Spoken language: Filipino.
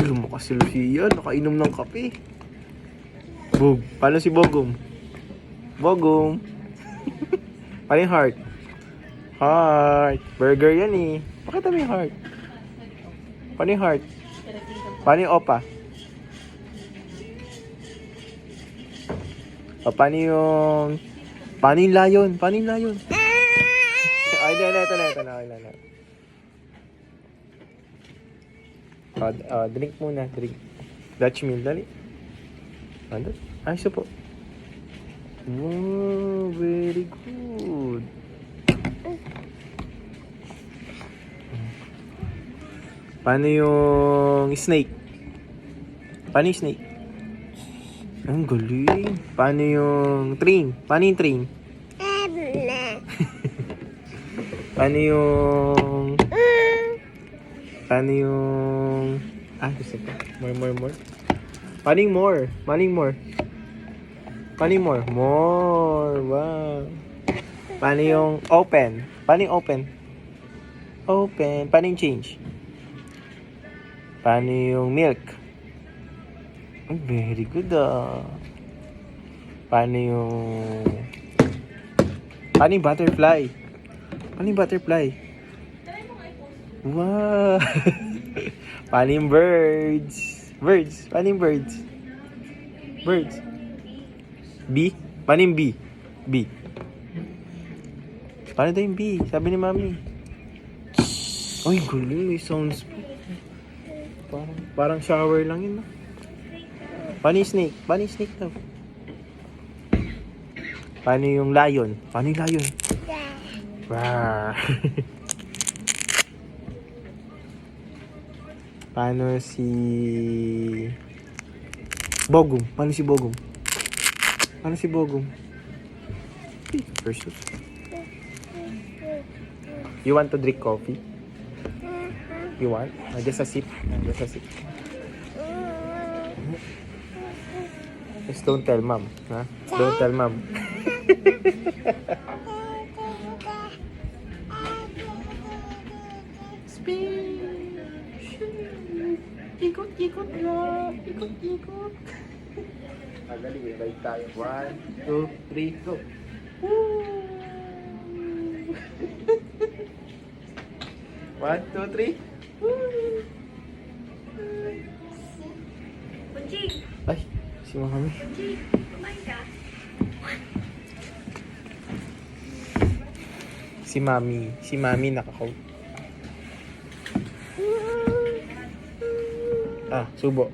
Lumakas si Lucia, nakainom ng kape. Bog, paano si Bogom? Bogom. Paano yung heart? Heart. Burger yan eh. Pakita mo yung heart. Paano yung heart? Paano yung opa? O, paano yung lion? Paano yung lion? Ay, ito na. Drink muna, drink. Dutch meal, dali. Ano? Ay, so po. Wow, very good. Paano yung snake? Paano yung snake? Ang galing. Paano yung train? Paano yung train? Paano yung... gusto ko. More. Paano yung more? More. Wow. Paano yung open? Paano yung open? Paano yung change? Paano yung milk? Oh, very good Paano yung butterfly? Wow. Paano yung birds? Paano yung birds? B? Paano yung B? Paano daw yung B? Sabi ni Mami. Ay, galing. May sounds po. Parang shower lang yun. Paano yung snake? Daw? Paano yung lion? Rawr. Paano si Bogum? Versus. You want to drink coffee? You want? Just a sip. Just don't tell mom. Ha? Don't tell mom. Ikot lang. Magaling eh. Balik tayo. 1, 2, 3, go. One, two, three. Kunci. Ay, si Mami. Kunci, kumain ka? Si Mami nakakau. Subo.